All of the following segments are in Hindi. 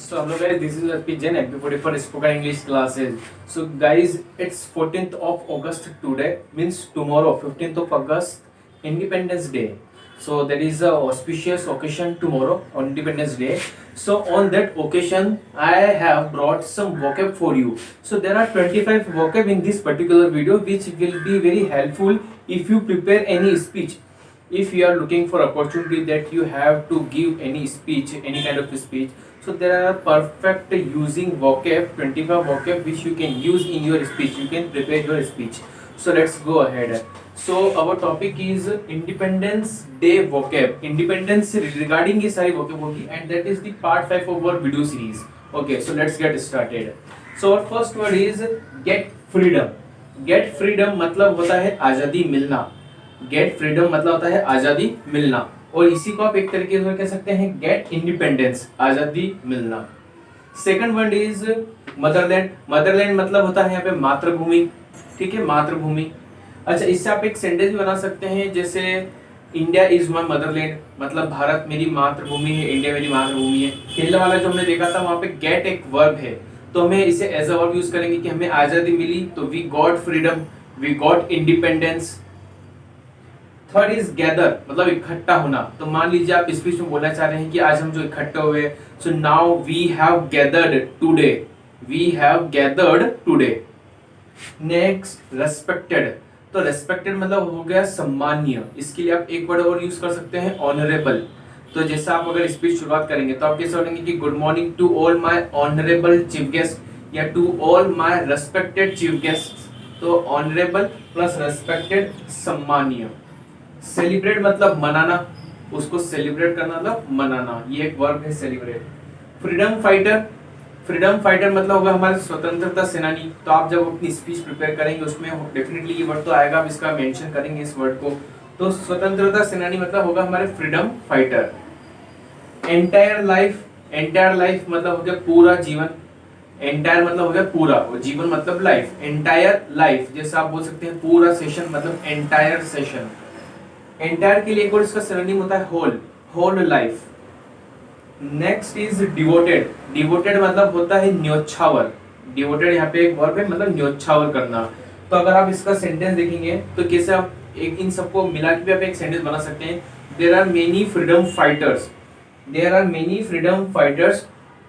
So hello guys, this is Arpit Jain, MP40 for spoken English classes. So guys, it's 14th of August today, means tomorrow, 15th of August, Independence Day. So there is a auspicious occasion tomorrow on Independence Day. So on that occasion, I have brought some vocab for you. So there are 25 vocab in this particular video, which will be very helpful if you prepare any speech. If you are looking for opportunity that you have to give any speech, any kind of speech, so there are perfect using vocab, 25 vocab which you can use in your speech. You can prepare your speech. So let's go ahead. So our topic is Independence Day vocab. Independence regarding ये सारी vocab होगी, and that is the part 5 of our video series. Okay, so let's get started. So our first word is get freedom. Get freedom मतलब होता है आजादी मिलना. गेट फ्रीडम मतलब होता है आजादी मिलना, और इसी को आप एक तरीके से कह सकते हैं गेट इंडिपेंडेंस, आजादी मिलना. Second word is Motherland. Motherland मतलब होता है यहाँ पे मातृभूमि. ठीक है, मातृभूमि. अच्छा, इससे आप एक सेंटेंस भी बना सकते हैं, जैसे इंडिया इज माई मदरलैंड, मतलब भारत मेरी मातृभूमि है, इंडिया मेरी मातृभूमि है. पहला वाला जो हमने देखा था वहां पे गेट एक वर्ब है, तो हमें इसे एज अ वर्ब यूज करेंगे कि हमें आजादी मिली, तो we got freedom, we got independence. Third is gather, मतलब इकट्ठा होना. तो मान लीजिए आप स्पीच में बोलना चाह रहे हैं कि आज हम जो इकट्ठे हुए, so now we have gathered today, we have gathered today. Next respected. तो रेस्पेक्टेड मतलब हो गया सम्मानीय. इसके लिए आप एक वर्ड और यूज कर सकते हैं, ऑनरेबल. तो जैसे आप अगर स्पीच शुरुआत करेंगे तो आप कैसे बोलेंगे कि good morning to all my honourable chief guest, या to all my respected chief guest. तो ऑनरेबल प्लस रेस्पेक्टेड, सम्मानीय. सेलिब्रेट मतलब मनाना, उसको सेलिब्रेट करना मतलब मनाना, ये एक वर्ब है celebrate. Freedom fighter. Freedom fighter मतलब होगा हमारे स्वतंत्रता सेनानी. तो आप जब अपनी स्पीच प्रिपेयर करेंगे उसमें डेफिनेटली ये वर्ड तो आएगा, आप इसका मेंशन करेंगे इस वर्ड को. तो स्वतंत्रता सेनानी मतलब होगा हमारे freedom fighter. Entire life. Entire life मतलब हो गया पूरा जीवन. एंटायर मतलब हो गया पूरा, और जीवन मतलब लाइफ. एंटायर लाइफ, जैसे आप बोल सकते हैं पूरा सेशन मतलब एंटायर सेशन. एंटायर के लिए एक और इसका सिनोनिम होता है whole, whole life. Next is devoted. Devoted मतलब होता है न्योछावर. डिवोटेड यहाँ पे एक वर्ब है, मतलब न्योछावर करना. तो अगर आप इसका सेंटेंस देखेंगे तो कैसे आप एक इन सबको मिला के भी आप एक सेंटेंस बना सकते हैं. There are many freedom fighters, there are many freedom fighters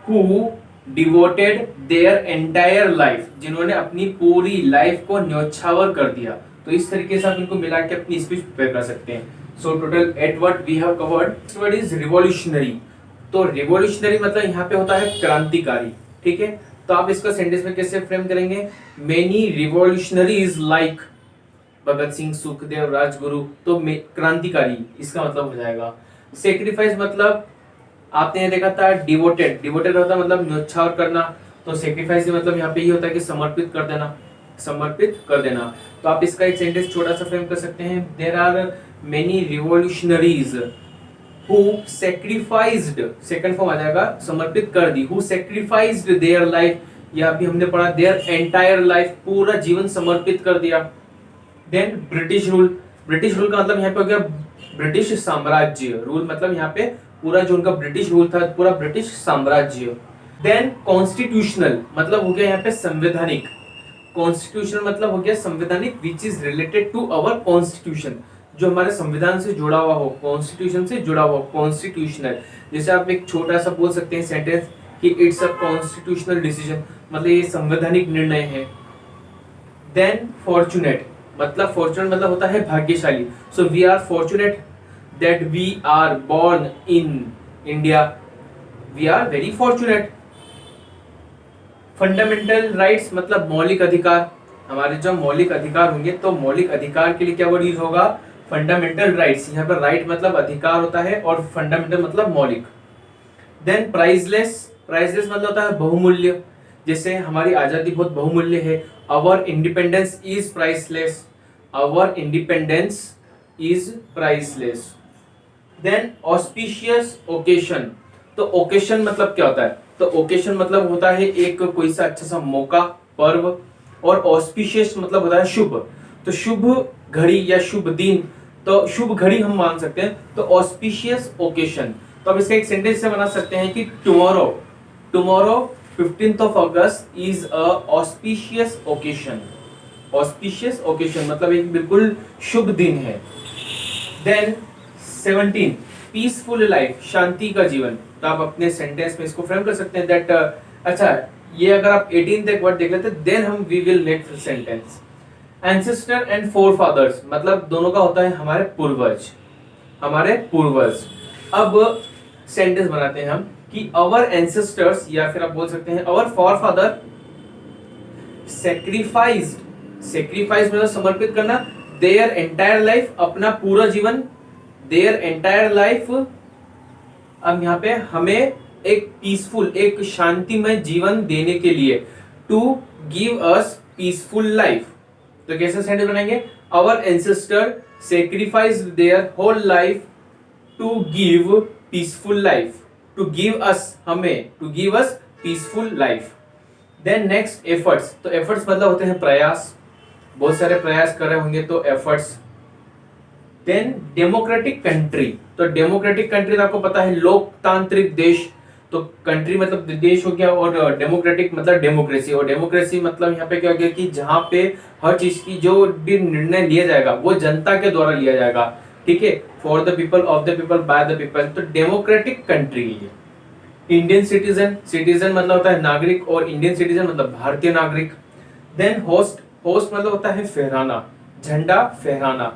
who devoted their entire life, जिन्होंने अपनी पूरी लाइफ को न्योछावर कर दिया. तो इस तरीके से आप इनको मिला के अपनी स्पीच प्रिपेयर कर सकते हैं. So total 8 word we have covered. Next word is revolutionary. तो रिवॉल्यूशनरी मतलब यहाँ पे होता है क्रांतिकारी. ठीक है, तो आप इसका सेंटेंस में कैसे फ्रेम करेंगे, many revolutionaries like Bhagat Singh, Sukhdev, Rajguru. तो क्रांतिकारी इसका मतलब हो जाएगा. सेक्रीफाइस मतलब आपने देखा था डिवोटेड. डिवोटेड होता है मतलब न्योछावर करना. तो सेक्रीफाइस मतलब यहाँ पे ही होता है कि समर्पित कर देना, समर्पित कर देना. तो आप इसका एक सेंटेंस छोटा सा फ्रेम कर सकते हैं. There are many revolutionaries who sacrificed, second form आ जाएगा समर्पित कर दी, हु सैक्रिफाइस्ड देयर लाइफ, या अभी हमने पढ़ा देयर एंटायर लाइफ, पूरा जीवन समर्पित कर दिया. Then British rule. British rule का मतलब यहाँ पे हो गया ब्रिटिश साम्राज्य. रूल मतलब यहाँ पे पूरा जो उनका ब्रिटिश रूल था, पूरा ब्रिटिश साम्राज्य. देन कॉन्स्टिट्यूशनल मतलब हो गया यहाँ पे संवैधानिक. कॉन्स्टिट्यूशन मतलब हो गया संवैधानिक, which is related to our constitution, जो हमारे संविधान से जुड़ा हुआ हो, कॉन्स्टिट्यूशन से जुड़ा हुआ, कॉन्स्टिट्यूशनल. जैसे आप एक छोटा सा बोल सकते हैं सेंटेंस कि इट्स अ कॉन्स्टिट्यूशनल डिसीजन, मतलब ये संवैधानिक निर्णय है. Then fortunate. मतलब फॉर्चुनेट मतलब होता है भाग्यशाली. So we are fortunate that we are born in India, we are very fortunate. Fundamental rights मतलब मौलिक अधिकार. हमारे जो मौलिक अधिकार होंगे, तो मौलिक अधिकार के लिए क्या वर्ड यूज होगा, फंडामेंटल राइट्स. यहाँ पर राइट मतलब अधिकार होता है, और फंडामेंटल मतलब मौलिक. Then priceless. प्राइसलेस मतलब होता है बहुमूल्य. जैसे हमारी आजादी बहुत बहुमूल्य है, our independence is priceless, our independence is priceless. Then auspicious occasion. तो ओकेशन मतलब क्या होता है, तो ओकेशन मतलब होता है एक कोई सा अच्छा सा मौका, पर्व. और ऑस्पिशियस मतलब होता है शुभ. तो शुभ घड़ी या शुभ दिन, तो शुभ घड़ी हम मान सकते हैं. तो ऑस्पिशियस ओकेशन. तो अब इसका एक सेंटेंस से बना सकते हैं कि tomorrow, tomorrow 15th of August is a auspicious occasion. Auspicious occasion मतलब एक बिल्कुल शुभ दिन है. Then 17 पीसफुल लाइफ, शांति का जीवन. तो आप अपने सेंटेंस में इसको फ्रेम कर सकते हैं दैट अच्छा ये अगर आप 18 एक वर्ड देख लेते हैं देन हम we will next sentence. Ancestor and forefathers मतलब दोनों का होता है हमारे पूर्वज, हमारे पूर्वज. अब सेंटेंस बनाते हैं हम कि आवर एंसेस्टर्स या फिर आप बोल सकते हैं आवर फोरफादर सैक्रिफाइस्ड. सैक्रिफाइस मतलब समर्पित करना. देयर एंटायर लाइफ अपना पूरा जीवन. There entire life. अब यहाँ पे हमें एक पीसफुल एक शांतिमय जीवन देने के लिए to give us peaceful life. तो कैसे सेंटेंस बनाएंगे? Our ancestor sacrificed their whole life to give peaceful life. To give us हमें to give us peaceful life. Then next efforts. तो एफर्ट्स मतलब होते हैं प्रयास. बहुत सारे प्रयास कर रहे होंगे तो एफर्ट्स. Then democratic country. तो डेमोक्रेटिक कंट्री तो आपको पता है लोकतांत्रिक देश. तो कंट्री मतलब देश हो गया और डेमोक्रेटिक मतलब डेमोक्रेसी. और डेमोक्रेसी मतलब यहाँ पे क्या हो गया कि जहाँ पे हर चीज की जो भी निर्णय लिया जाएगा वो जनता के द्वारा लिया जाएगा. ठीक है, for the people, of the people, by the people. तो democratic country. Indian citizen. Citizen मतलब होता है नागरिक और इंडियन सिटीजन मतलब भारतीय नागरिक. Then host. होस्ट मतलब होता है फहराना, झंडा फहराना.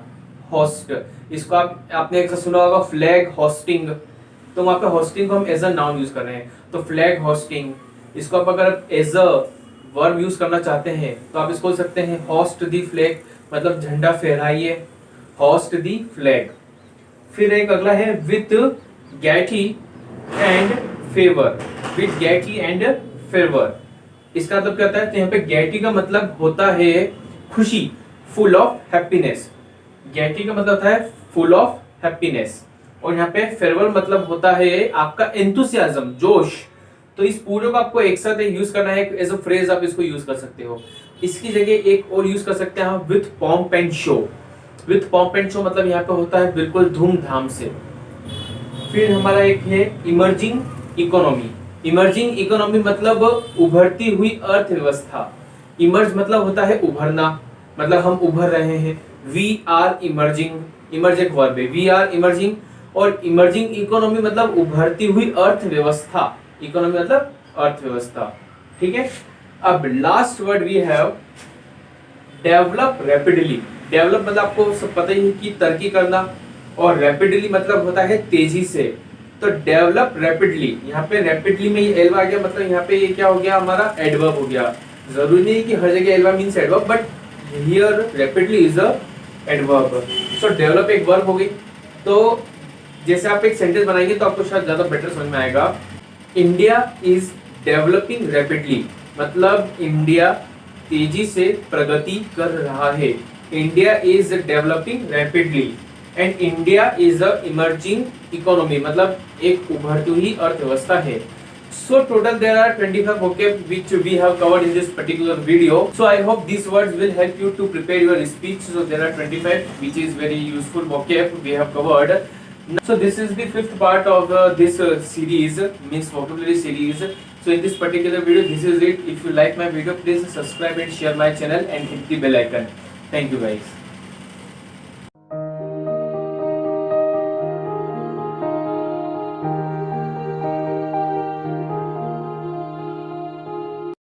होस्ट इसको आपने एक सुना होगा फ्लैग होस्टिंग. तो वहां पे होस्टिंग को हम एज अ नाउन यूज कर रहे हैं तो फ्लैग होस्टिंग. इसको आप अगर एज अ वर्ब यूज करना चाहते हैं तो आप इसको बोल सकते हैं होस्ट दी फ्लैग मतलब झंडा फहराइए. होस्ट दी फ्लैग. फिर एक अगला है with gaiety and favour. With gaiety and favour इसका मतलब क्या होता है? तो यहाँ पे गैटी का मतलब होता है खुशी, फुल ऑफ हैप्पीनेस. गैटी का मतलब होता है फुल ऑफ हैप्पीनेस. और यहाँ पे फेवर मतलब होता है आपका एंथुसियाज्म, जोश. तो इस पूरे को आपको एक साथ यूज करना है एज अ फ्रेज. आप इसको यूज कर सकते हो. इसकी जगह एक और यूज कर सकते हैं हम with pomp and show. With pomp and show मतलब यहाँ पे होता है बिल्कुल धूमधाम से. फिर हमारा एक है इमर्जिंग इकोनॉमी. इमर्जिंग इकोनॉमी मतलब उभरती हुई अर्थव्यवस्था. इमर्ज मतलब होता है उभरना, मतलब हम उभर रहे हैं. We are emerging. इमर्ज एक वर्ब है. We are emerging. और इमर्जिंग इकोनॉमी मतलब उभरती हुई अर्थव्यवस्था. इकोनॉमी मतलब अर्थव्यवस्था. ठीक है. अब last word we have develop rapidly. Develop मतलब आपको सब पता ही है कि तरक्की करना. और रैपिडली मतलब होता है तेजी से. तो डेवलप रैपिडली. यहाँ पे रैपिडली में ये एल्वा आ गया मतलब यहाँ पे ये क्या हो गया हमारा एडवर्ब हो गया. जरूरी नहीं कि हर जगह एल्वा means adverb but here rapidly is a adverb. So develop एक वर्ब हो गई. तो जैसे आप एक सेंटेंस बनाएंगे तो आपको शायद ज्यादा बेटर समझ में आएगा. इंडिया इज डेवलपिंग रैपिडली मतलब इंडिया तेजी से प्रगति कर रहा है. India is developing rapidly and India is a emerging economy मतलब एक उभरती हुई अर्थव्यवस्था है. So total there are 25 vocab which we have covered in this particular video. So I hope these words will help you to prepare your speech. So there are 25 which is very useful vocab we have covered. So this is the fifth part of this series means vocabulary series. So in this particular video this is it. If you like my video please subscribe and share my channel and hit the bell icon. Thank you guys.